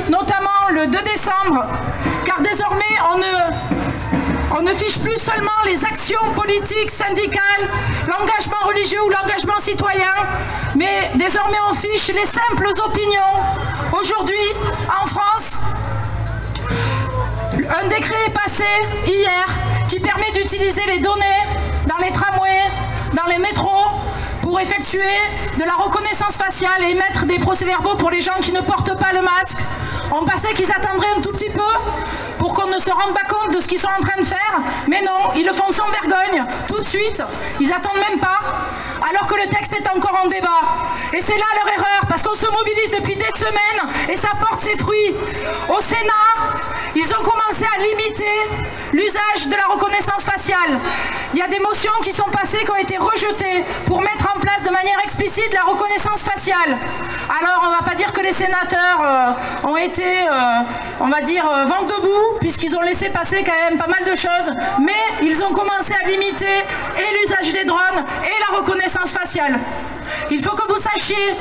notamment le 2 décembre, car désormais on ne fiche plus seulement les actions politiques, syndicales, l'engagement religieux ou l'engagement citoyen, mais désormais on fiche les simples opinions. Aujourd'hui, en France, un décret est passé hier qui permet d'utiliser les données dans les tramways, dans les métros, pour effectuer de la reconnaissance faciale et émettre des procès-verbaux pour les gens qui ne portent pas le masque. On pensait qu'ils attendraient un tout petit peu pour qu'on ne se rende pas compte de ce qu'ils sont en train de faire, mais non, ils le font sans vergogne, tout de suite, ils attendent même pas, alors que le texte est encore en débat. Et c'est là leur erreur, parce qu'on se mobilise depuis des semaines et ça porte ses fruits. Au Sénat, ils ont commencé à limiter l'usage de la reconnaissance faciale. Il y a des motions qui sont passées, qui ont été rejetées pour mettre en place de manière explicite la reconnaissance faciale. Alors on ne va pas dire que les sénateurs ont été, on va dire, vent debout, puisqu'ils ont laissé passer quand même pas mal de choses, mais ils ont commencé à limiter et l'usage des drones et la reconnaissance faciale. Il faut que vous sachiez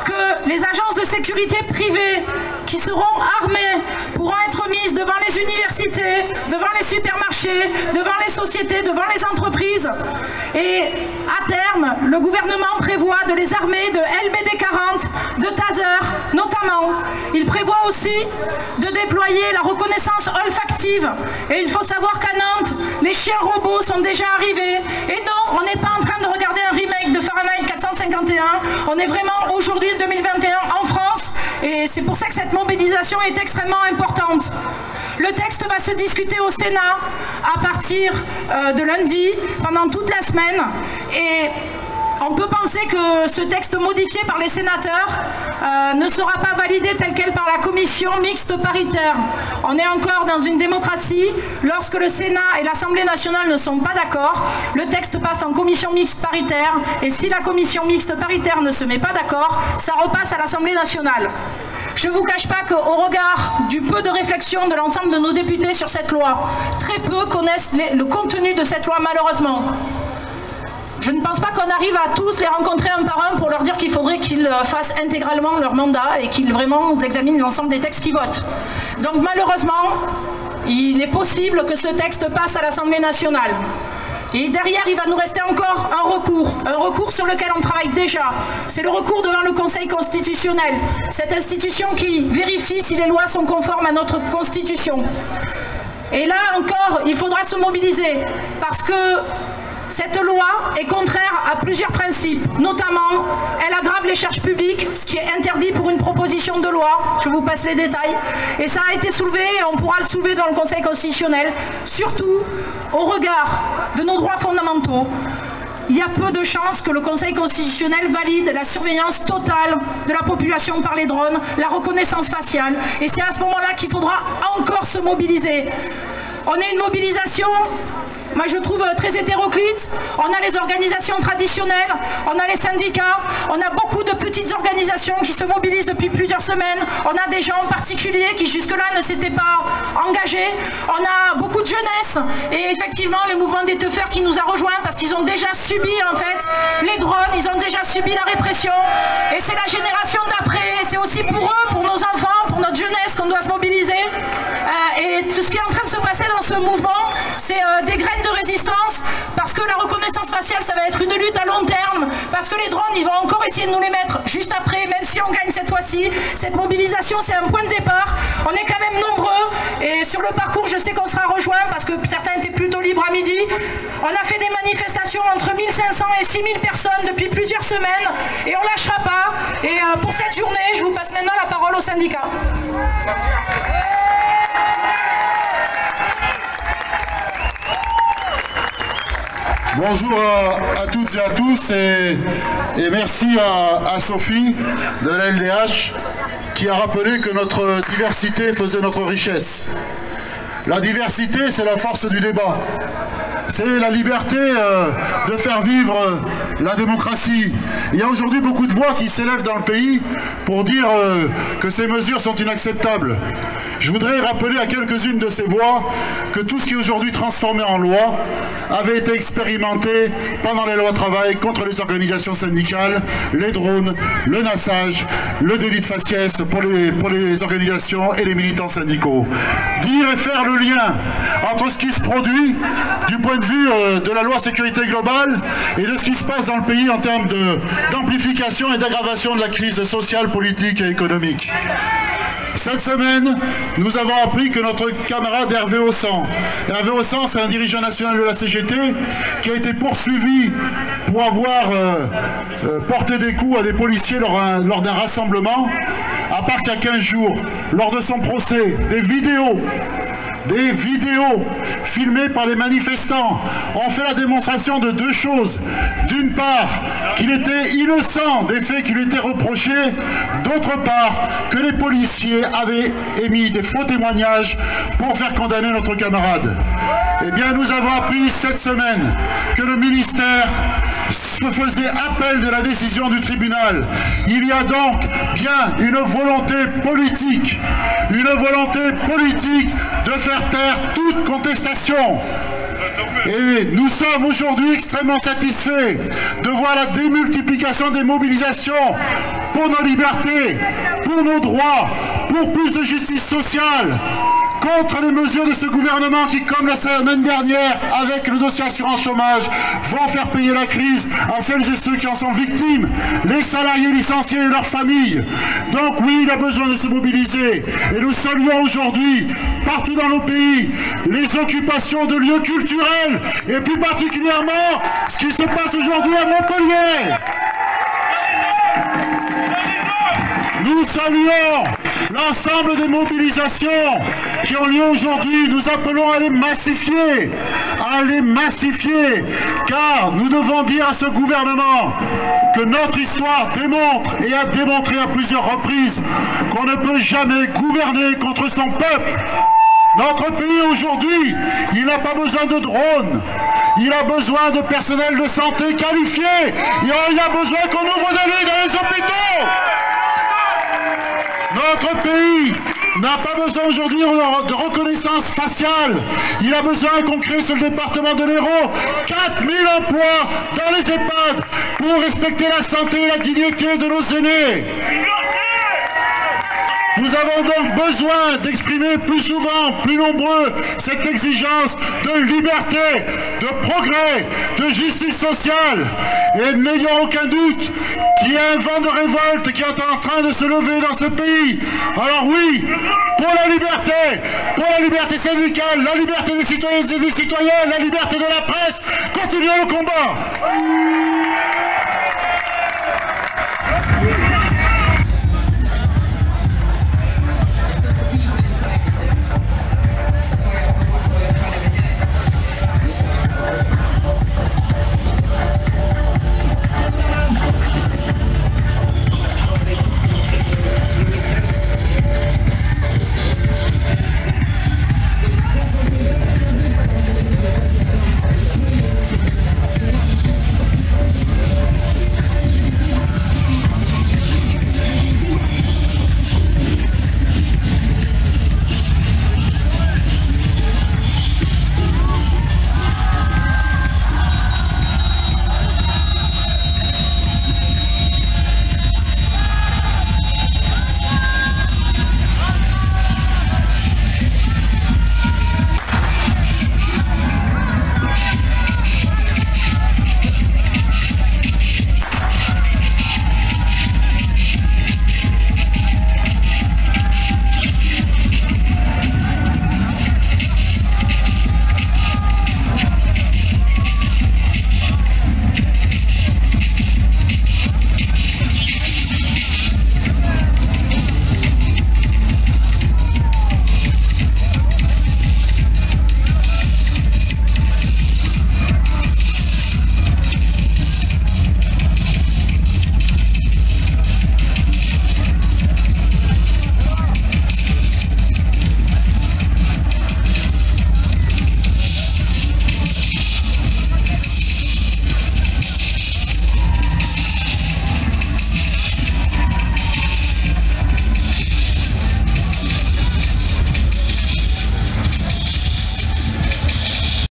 que les agences de sécurité privées qui seront armées pourront être mises devant les universités, devant les supermarchés, devant les sociétés, devant les entreprises. Et à terme, le gouvernement prévoit de les armer de LBD 40, de taser notamment. Il prévoit aussi de déployer la reconnaissance olfactive. Et il faut savoir qu'à Nantes, les chiens robots sont déjà arrivés. Et non, on n'est pas en train de regarder un remake de Fahrenheit 451. On est vraiment aujourd'hui 2021 en France. Et c'est pour ça que cette mobilisation est extrêmement importante. Le texte va se discuter au Sénat à partir de lundi, pendant toute la semaine. Et on peut penser que ce texte modifié par les sénateurs ne sera pas validé tel quel par la commission mixte paritaire. On est encore dans une démocratie. Lorsque le Sénat et l'Assemblée nationale ne sont pas d'accord, le texte passe en commission mixte paritaire. Et si la commission mixte paritaire ne se met pas d'accord, ça repasse à l'Assemblée nationale. Je ne vous cache pas qu'au regard du peu de réflexion de l'ensemble de nos députés sur cette loi, très peu connaissent le contenu de cette loi malheureusement. Je ne pense pas qu'on arrive à tous les rencontrer un par un pour leur dire qu'il faudrait qu'ils fassent intégralement leur mandat et qu'ils vraiment examinent l'ensemble des textes qu'ils votent. Donc malheureusement, il est possible que ce texte passe à l'Assemblée nationale. Et derrière, il va nous rester encore un recours sur lequel on travaille déjà. C'est le recours devant le Conseil constitutionnel, cette institution qui vérifie si les lois sont conformes à notre Constitution. Et là encore, il faudra se mobiliser, parce que cette loi est contraire à plusieurs principes, notamment elle aggrave les charges publiques, ce qui est interdit pour une proposition de loi, je vous passe les détails, et ça a été soulevé et on pourra le soulever dans le Conseil constitutionnel, surtout au regard de nos droits fondamentaux. Il y a peu de chances que le Conseil constitutionnel valide la surveillance totale de la population par les drones, la reconnaissance faciale, et c'est à ce moment-là qu'il faudra encore se mobiliser. On est une mobilisation, moi je trouve très hétéroclite. On a les organisations traditionnelles, on a les syndicats, on a beaucoup de petites organisations qui se mobilisent depuis plusieurs semaines. On a des gens particuliers qui jusque-là ne s'étaient pas engagés. On a beaucoup de jeunesse et effectivement le mouvement des teufeurs qui nous a rejoints parce qu'ils ont déjà subi en fait les drones, ils ont déjà subi la répression. Et c'est la génération d'après, c'est aussi pour eux, pour nos enfants, pour notre jeunesse qu'on doit se mobiliser. Et tout ce qui est en train de se passer dans ce mouvement, c'est des graines de résistance, parce que la reconnaissance faciale, ça va être une lutte à long terme, parce que les drones, ils vont encore essayer de nous les mettre juste après, même si on gagne cette fois-ci. Cette mobilisation, c'est un point de départ. On est quand même nombreux, et sur le parcours, je sais qu'on sera rejoints, parce que certains étaient plutôt libres à midi. On a fait des manifestations entre 1500 et 6000 personnes depuis plusieurs semaines, et on lâchera pas. Et pour cette journée, je vous passe maintenant la parole au syndicat. Bonjour à toutes et à tous et merci à Sophie de la LDH qui a rappelé que notre diversité faisait notre richesse. La diversité, c'est la force du débat. c'est la liberté de faire vivre la démocratie. Il y a aujourd'hui beaucoup de voix qui s'élèvent dans le pays pour dire que ces mesures sont inacceptables. Je voudrais rappeler à quelques-unes de ces voix que tout ce qui est aujourd'hui transformé en loi avait été expérimenté pendant les lois travail contre les organisations syndicales, les drones, le nassage, le délit de faciès pour les organisations et les militants syndicaux. Dire et faire le lien entre ce qui se produit du point de vue de la loi sécurité globale et de ce qui se passe dans le pays en termes d'amplification et d'aggravation de la crise sociale, politique et économique. Cette semaine, nous avons appris que notre camarade Hervé Hossan, c'est un dirigeant national de la CGT qui a été poursuivi pour avoir porté des coups à des policiers lors d'un rassemblement, à part qu'il y a 15 jours, lors de son procès, des vidéos filmées par les manifestants ont fait la démonstration de deux choses. D'une part, qu'il était innocent des faits qui lui étaient reprochés. D'autre part, que les policiers avaient émis des faux témoignages pour faire condamner notre camarade. Eh bien, nous avons appris cette semaine que le ministère se faisait appel de la décision du tribunal. Il y a donc bien une volonté politique de faire taire toute contestation. Et nous sommes aujourd'hui extrêmement satisfaits de voir la démultiplication des mobilisations pour nos libertés, pour nos droits, pour plus de justice sociale, contre les mesures de ce gouvernement qui, comme la semaine dernière, avec le dossier assurance chômage, vont faire payer la crise à celles et ceux qui en sont victimes, les salariés licenciés et leurs familles. Donc oui, il a besoin de se mobiliser. Et nous saluons aujourd'hui, partout dans nos pays, les occupations de lieux culturels, et plus particulièrement ce qui se passe aujourd'hui à Montpellier. Nous saluons l'ensemble des mobilisations qui ont lieu aujourd'hui. Nous appelons à les massifier, car nous devons dire à ce gouvernement que notre histoire démontre et a démontré à plusieurs reprises qu'on ne peut jamais gouverner contre son peuple. Notre pays aujourd'hui, il n'a pas besoin de drones, il a besoin de personnel de santé qualifié, il a besoin qu'on ouvre des lits dans les hôpitaux. Notre pays n'a pas besoin aujourd'hui de reconnaissance faciale. Il a besoin qu'on crée sur le département de l'Hérault 4000 emplois dans les EHPAD pour respecter la santé et la dignité de nos aînés. Nous avons donc besoin d'exprimer plus souvent, plus nombreux, cette exigence de liberté, de progrès, de justice sociale. Et n'ayons aucun doute qu'il y a un vent de révolte qui est en train de se lever dans ce pays. Alors oui, pour la liberté syndicale, la liberté des citoyennes et des citoyens, la liberté de la presse, continuons le combat.